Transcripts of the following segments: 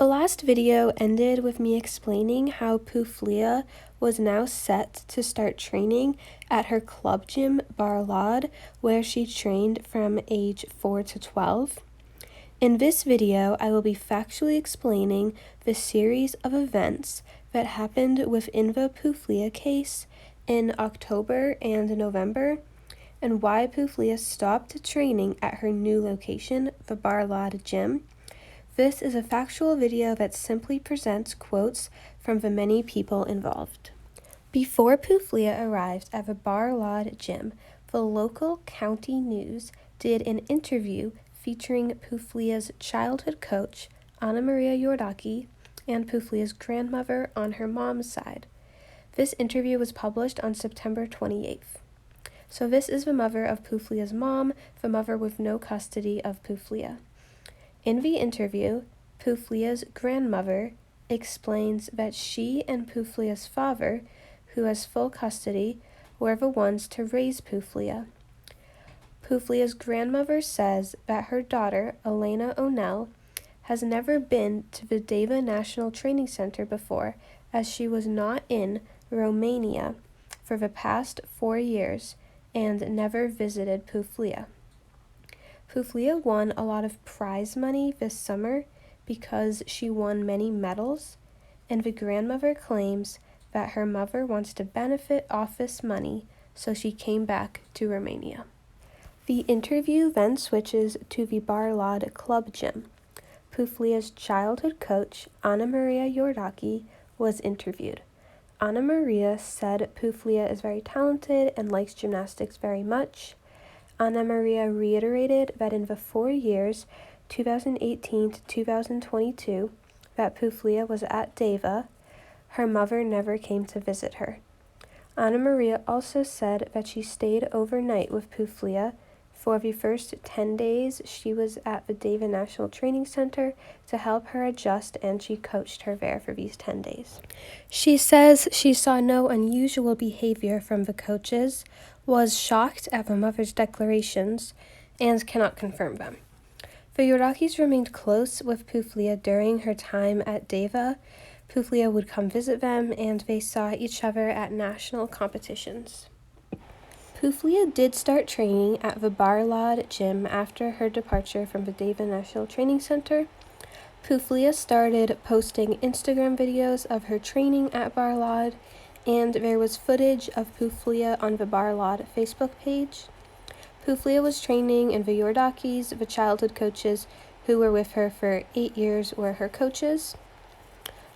The last video ended with me explaining how Puflea was now set to start training at her club gym, Barlad, where she trained from age 4 to 12. In this video, I will be factually explaining the series of events that happened within the Puflea case in October and November, and why Puflea stopped training at her new location, the Barlad gym. This is a factual video that simply presents quotes from the many people involved. Before Puflea arrived at the Barlad gym, the local county news did an interview featuring Puflea's childhood coach, Amalia Puflea, and Puflea's grandmother on her mom's side. This interview was published on September 28th. So this is the mother of Puflea's mom, the mother with no custody of Puflea. In the interview, Puflea's grandmother explains that she and Puflea's father, who has full custody, were the ones to raise Puflea. Puflea's grandmother says that her daughter, Elena O'Neill, has never been to the Deva National Training Center before, as she was not in Romania for the past 4 years and never visited Puflea. Puflea won a lot of prize money this summer because she won many medals, and the grandmother claims that her mother wants to benefit off this money, so she came back to Romania. The interview then switches to the Barlad club gym. Puflea's childhood coach, Amalia Puflea, was interviewed. Amalia said Puflea is very talented and likes gymnastics very much. Amalia reiterated that in the 4 years, 2018 to 2022, that Puflea was at Deva, her mother never came to visit her. Amalia also said that she stayed overnight with Puflea for the first 10 days she was at the Deva National Training Center to help her adjust, and she coached her there for these 10 days. She says she saw no unusual behavior from the coaches, was shocked at the mother's declarations, and cannot confirm them. The Pufleas remained close with Puflea during her time at Deva. Puflea would come visit them, and they saw each other at national competitions. Puflea did start training at the Barlad gym after her departure from the Deva National Training Center. Puflea started posting Instagram videos of her training at Barlad, and there was footage of Puflea on the Barlad Facebook page. Puflea was training in the Yordakis, the childhood coaches who were with her for 8 years were her coaches.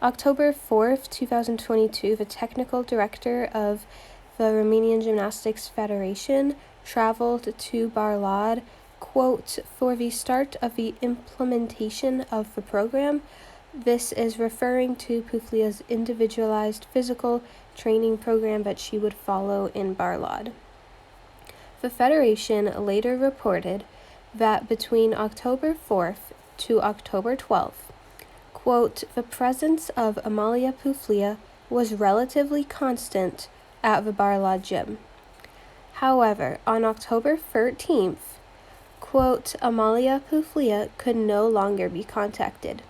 October 4th, 2022, the technical director of the Romanian Gymnastics Federation traveled to Barlad, quote, for the start of the implementation of the program. This is referring to Puflea's individualized physical training program that she would follow in Barlad. The Federation later reported that between October 4th to October 12th, quote, the presence of Amalia Puflea was relatively constant at the Barlad gym. However, on October 13th, quote, Amalia Puflea could no longer be contacted.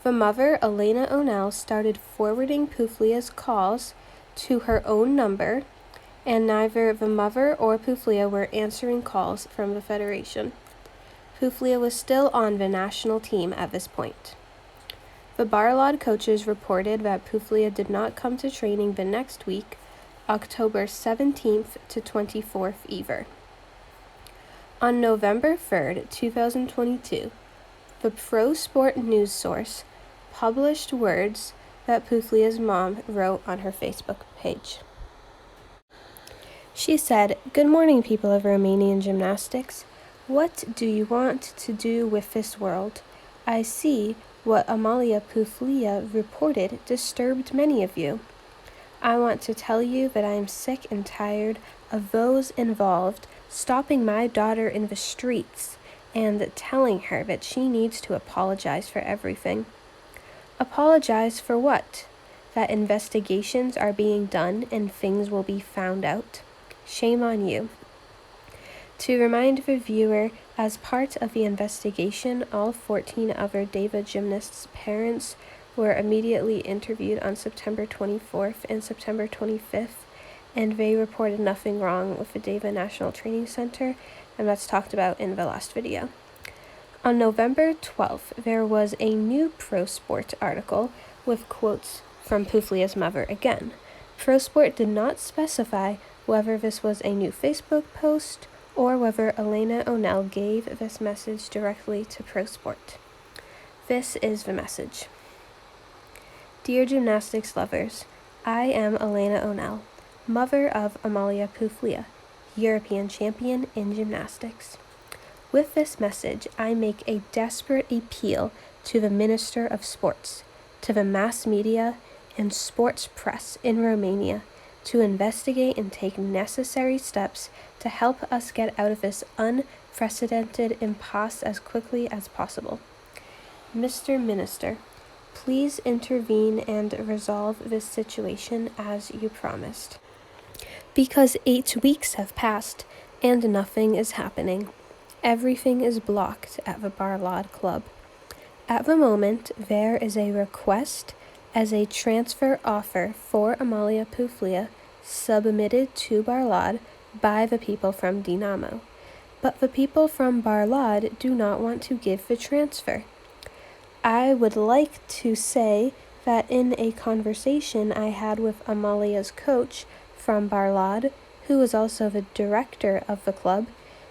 The mother, Elena O'Neill, started forwarding Puflea's calls to her own number, and neither the mother or Puflea were answering calls from the Federation. Puflea was still on the national team at this point. The Barlad coaches reported that Puflea did not come to training the next week, October 17th to 24th either. On November 3rd, 2022, the Pro Sport news source published words that Puflea's mom wrote on her Facebook page. She said, "Good morning, people of Romanian gymnastics. What do you want to do with this world? I see what Amalia Puflea reported disturbed many of you. I want to tell you that I am sick and tired of those involved stopping my daughter in the streets and telling her that she needs to apologize for everything. Apologize for what? That investigations are being done and things will be found out? Shame on you. To remind the viewer, as part of the investigation, all 14 other Deva gymnasts' parents were immediately interviewed on September 24th and September 25th, and they reported nothing wrong with the Deva National Training Center, and that's talked about in the last video. On November 12th, there was a new ProSport article with quotes from Puflea's mother again. ProSport did not specify whether this was a new Facebook post or whether Elena O'Neill gave this message directly to ProSport. This is the message. Dear gymnastics lovers, I am Elena O'Neill, mother of Amalia Puflea, European champion in gymnastics. With this message, I make a desperate appeal to the Minister of Sports, to the mass media and sports press in Romania to investigate and take necessary steps to help us get out of this unprecedented impasse as quickly as possible. Mr. Minister, please intervene and resolve this situation as you promised. Because 8 weeks have passed and nothing is happening. Everything is blocked at the Barlad Club. At the moment, there is a request as a transfer offer for Amalia Puflea submitted to Barlad by the people from Dinamo. But the people from Barlad do not want to give the transfer. I would like to say that in a conversation I had with Amalia's coach from Barlad, who was also the director of the club,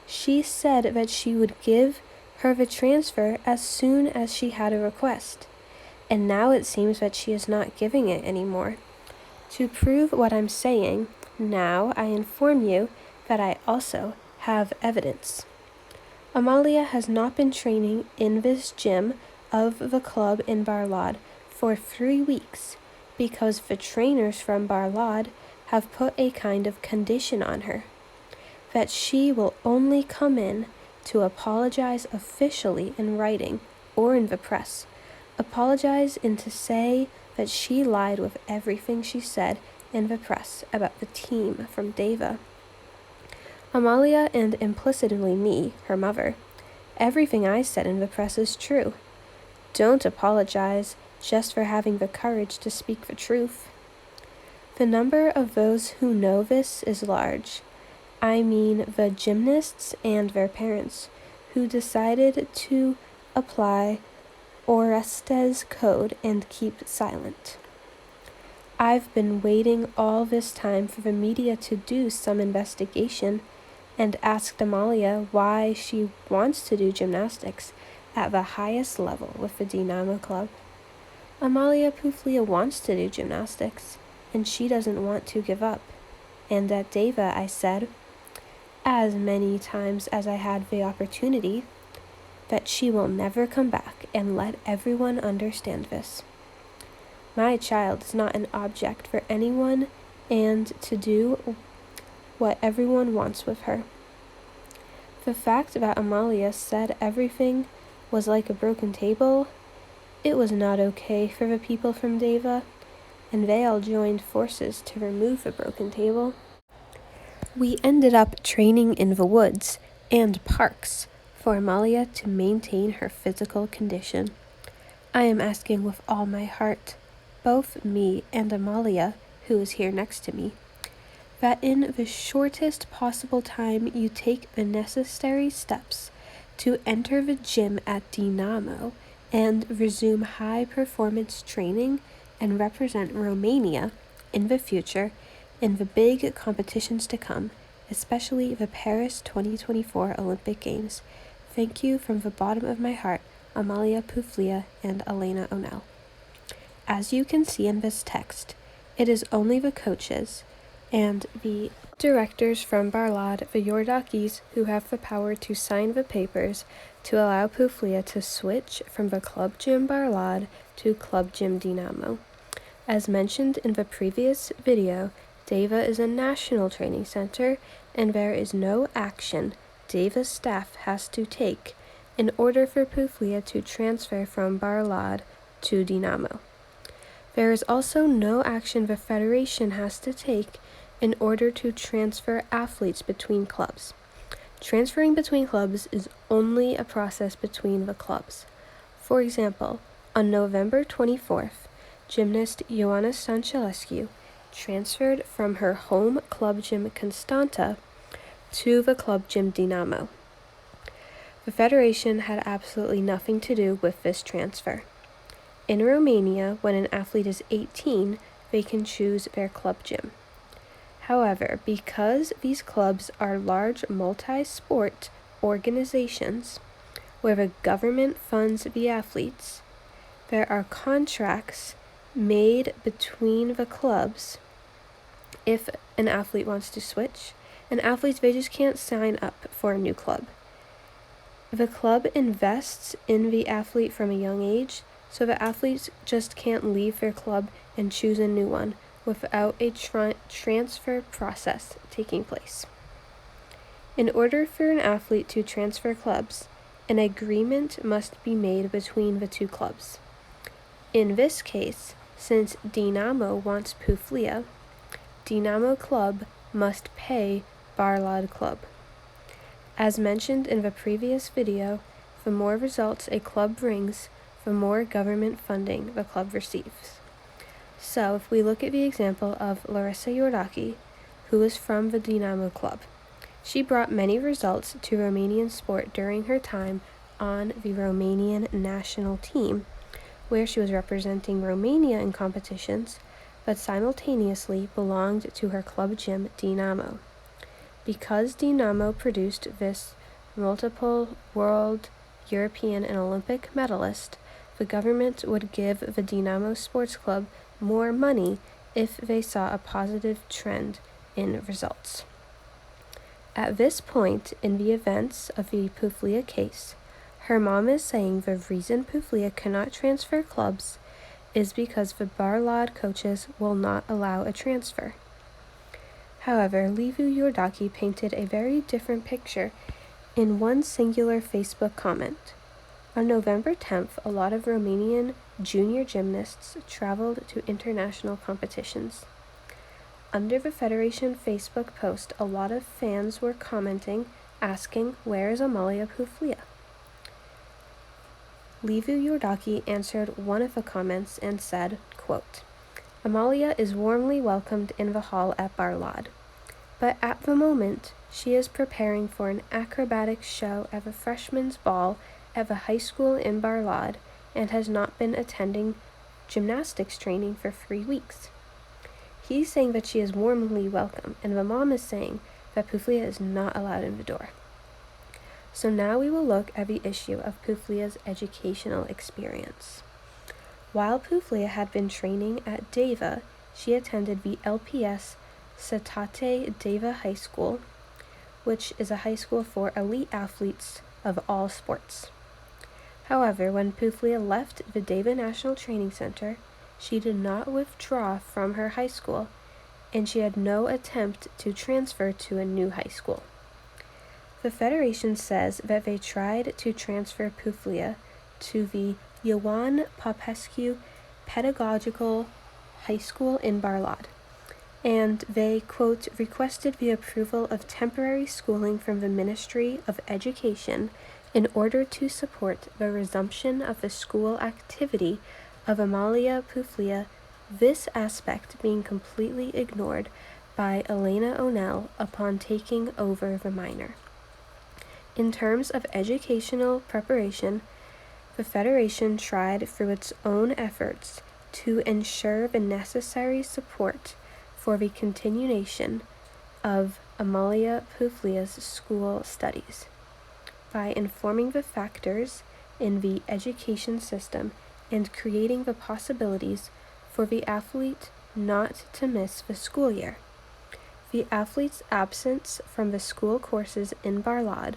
she said that she would give her the transfer as soon as she had a request, and now it seems that she is not giving it anymore. To prove what I'm saying, now I inform you that I also have evidence. Amalia has not been training in this gym of the club in Barlad for 3 weeks because the trainers from Barlad have put a kind of condition on her, that she will only come in to apologize officially in writing or in the press, apologize and to say that she lied with everything she said in the press about the team from Deva. Amalia and implicitly me, her mother, everything I said in the press is true. Don't apologize just for having the courage to speak the truth. The number of those who know this is large. I mean the gymnasts and their parents, who decided to apply Orestes Code and keep silent. I've been waiting all this time for the media to do some investigation and asked Amalia why she wants to do gymnastics at the highest level with the Dinamo Club. Amalia Puflea wants to do gymnastics, and she doesn't want to give up. And at Deva, I said, as many times as I had the opportunity, that she will never come back, and let everyone understand this. My child is not an object for anyone and to do what everyone wants with her. The fact that Amalia said everything was like a broken table, it was not okay for the people from Deva, and they all joined forces to remove the broken table. We ended up training in the woods and parks for Amalia to maintain her physical condition. I am asking with all my heart, both me and Amalia, who is here next to me, that in the shortest possible time you take the necessary steps to enter the gym at Dinamo and resume high-performance training and represent Romania in the future in the big competitions to come, especially the Paris 2024 Olympic Games. Thank you from the bottom of my heart, Amalia Puflea and Elena O'Neill. As you can see in this text, it is only the coaches and the directors from Barlad, the Yordakis, who have the power to sign the papers to allow Puflea to switch from the Club Gym Barlad to Club Gym Dinamo. As mentioned in the previous video, Deva is a national training center, and there is no action Deva's staff has to take in order for Puflea to transfer from Barlad to Dinamo. There is also no action the federation has to take in order to transfer athletes between clubs. Transferring between clubs is only a process between the clubs. For example, on November 24th, gymnast Ioana Stanchelescu transferred from her home club gym Constanta to the club gym Dinamo. The federation had absolutely nothing to do with this transfer. In Romania, when an athlete is 18, they can choose their club gym. However, because these clubs are large multi-sport organizations where the government funds the athletes, there are contracts made between the clubs. If an athlete wants to switch, and athletes, they just can't sign up for a new club. The club invests in the athlete from a young age, so the athletes just can't leave their club and choose a new one without a transfer process taking place. In order for an athlete to transfer clubs, an agreement must be made between the two clubs. In this case, since Dinamo wants Puflea, Dinamo Club must pay Barlad Club. As mentioned in the previous video, the more results a club brings, the more government funding the club receives. So if we look at the example of Larissa Iordaki, who is from the Dinamo Club, she brought many results to Romanian sport during her time on the Romanian national team, where she was representing Romania in competitions, but simultaneously belonged to her club gym Dinamo. Because Dinamo produced this multiple world, European, and Olympic medalist, the government would give the Dinamo Sports Club more money if they saw a positive trend in results. At this point in the events of the Puflea case, her mom is saying the reason Puflea cannot transfer clubs is because the Barlad coaches will not allow a transfer. However, Liviu Iordaki painted a very different picture in one singular Facebook comment. On November 10th, a lot of Romanian junior gymnasts traveled to international competitions. Under the Federation Facebook post, a lot of fans were commenting, asking, "Where is Amalia Puflea?" Liviu Iordaki answered one of the comments and said, quote, "Amalia is warmly welcomed in the hall at Barlad, but at the moment she is preparing for an acrobatic show at the freshman's ball at the high school in Barlad and has not been attending gymnastics training for 3 weeks." He's saying that she is warmly welcome, and the mom is saying that Puflea is not allowed in the door. So now we will look at the issue of Puflea's educational experience. While Puflea had been training at Deva, she attended the LPS Cetate Deva High School, which is a high school for elite athletes of all sports. However, when Puflea left the Deva National Training Center, she did not withdraw from her high school, and she had no attempt to transfer to a new high school. The Federation says that they tried to transfer Puflea to the Ioan Popescu Pedagogical High School in Barlad, and they, quote, requested the approval of temporary schooling from the Ministry of Education in order to support the resumption of the school activity of Amalia Puflea, this aspect being completely ignored by Elena O'Neill upon taking over the minor. In terms of educational preparation, the Federation tried through its own efforts to ensure the necessary support for the continuation of Amalia Puflea's school studies by informing the factors in the education system and creating the possibilities for the athlete not to miss the school year. The athlete's absence from the school courses in Barlad,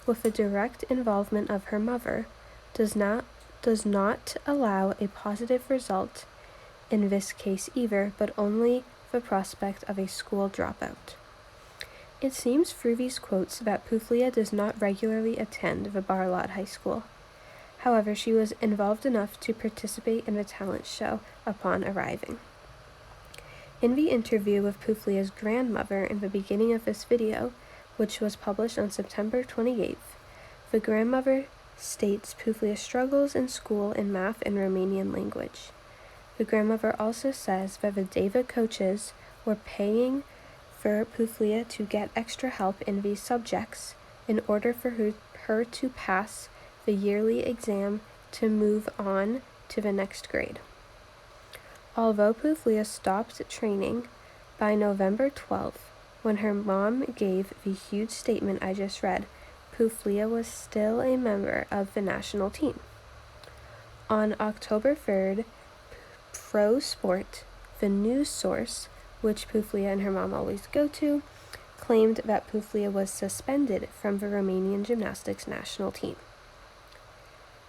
with the direct involvement of her mother, does not allow a positive result in this case either, but only the prospect of a school dropout. It seems through these quotes that Puflea does not regularly attend the Barlad High School. However, she was involved enough to participate in the talent show upon arriving. In the interview with Puflea's grandmother in the beginning of this video, which was published on September 28th. The grandmother states Puflea struggles in school in math and Romanian language. The grandmother also says that the Deva coaches were paying for Puflea to get extra help in these subjects in order for her to pass the yearly exam to move on to the next grade. Although Puflea stopped training by November 12th, when her mom gave the huge statement I just read, Puflea was still a member of the national team. On October 3rd, Pro Sport, the news source, which Puflea and her mom always go to, claimed that Puflea was suspended from the Romanian gymnastics national team.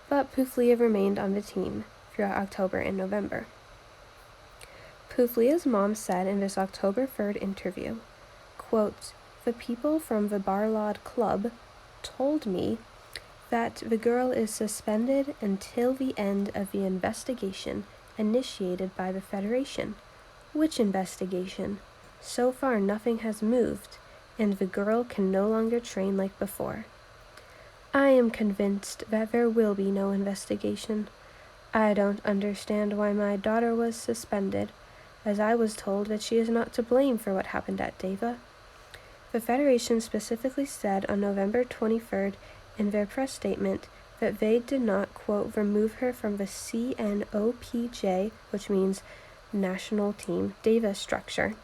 But Puflea remained on the team throughout October and November. Puflea's mom said in this October 3rd interview, quote, "The people from the Barlad club told me that the girl is suspended until the end of the investigation initiated by the Federation. Which investigation? So far nothing has moved, and the girl can no longer train like before. I am convinced that there will be no investigation. I don't understand why my daughter was suspended, as I was told that she is not to blame for what happened at Deva." The Federation specifically said on November 23rd in their press statement that they did not, quote, "remove her from the CNOPJ, which means National Team Deva structure,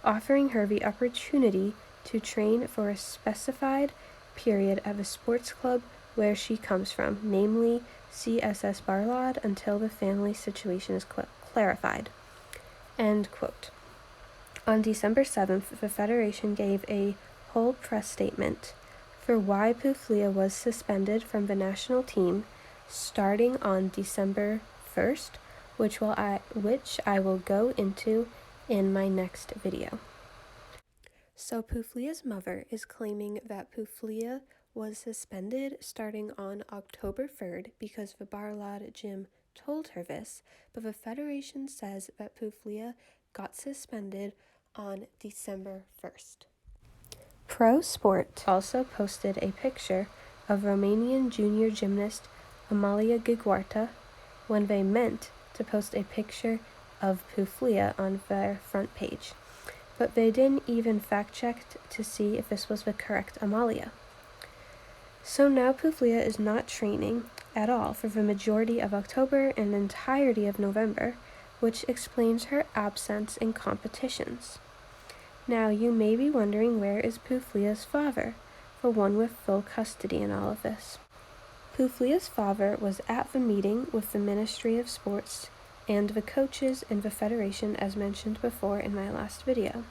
offering her the opportunity to train for a specified period at the sports club where she comes from, namely CSS Barlad, until the family situation is clarified." End quote. On December 7th, the Federation gave a whole press statement for why Puflea was suspended from the national team starting on December 1st, which I will go into in my next video. So Puflea's mother is claiming that Puflea was suspended starting on October 3rd because the Barlad gym told her this, but the Federation says that Puflea got suspended on December 1st. Pro Sport also posted a picture of Romanian junior gymnast Amalia Puflea when they meant to post a picture of Puflea on their front page, but they didn't even fact-check to see if this was the correct Amalia. So now Puflea is not training at all for the majority of October and the entirety of November, which explains her absence in competitions. Now you may be wondering, where is Puflea's father, the one with full custody in all of this? Puflea's father was at the meeting with the Ministry of Sports and the coaches in the Federation, as mentioned before in my last video.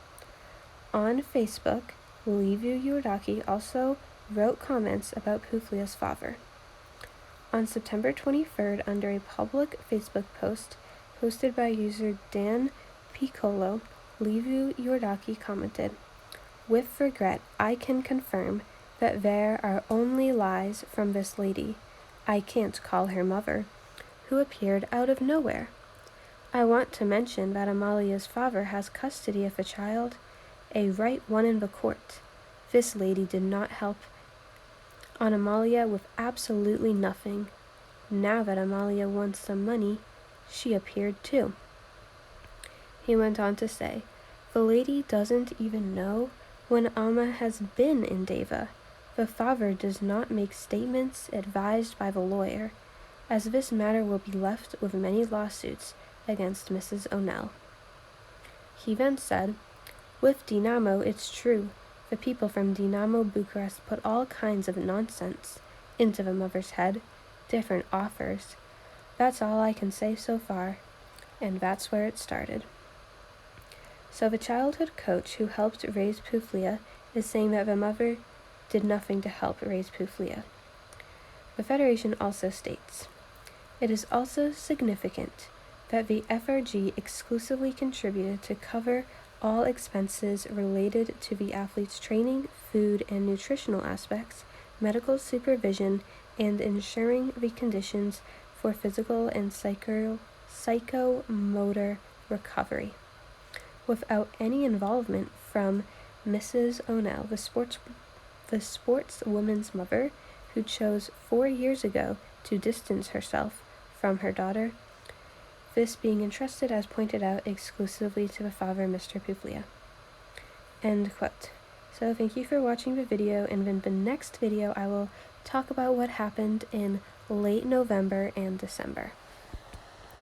On Facebook, Liviu Iordaki also wrote comments about Puflea's father. On September 23rd, under a public Facebook post posted by user Dan Piccolo, Liviu Iordaki commented, "With regret, I can confirm that there are only lies from this lady, I can't call her mother, who appeared out of nowhere. I want to mention that Amalia's father has custody of the child, a right won in the court. This lady did not help on Amalia with absolutely nothing. Now that Amalia wants some money, she appeared too." He went on to say, "The lady doesn't even know when Amma has been in Deva. The father does not make statements advised by the lawyer, as this matter will be left with many lawsuits against Mrs. O'Neill." He then said, "With Dinamo, it's true. The people from Dinamo Bucharest put all kinds of nonsense into the mother's head, different offers. That's all I can say so far, and that's where it started." So the childhood coach who helped raise Puflea is saying that the mother did nothing to help raise Puflea. The Federation also states, "It is also significant that the FRG exclusively contributed to cover all expenses related to the athlete's training, food and nutritional aspects, medical supervision, and ensuring the conditions for physical and psychomotor recovery, without any involvement from Mrs. O'Neill, the sports the sportswoman's mother, who chose 4 years ago to distance herself from her daughter, this being entrusted, as pointed out, exclusively to the father, Mr. Puflea. End quote. So thank you for watching the video, and in the next video I will talk about what happened in late November and December.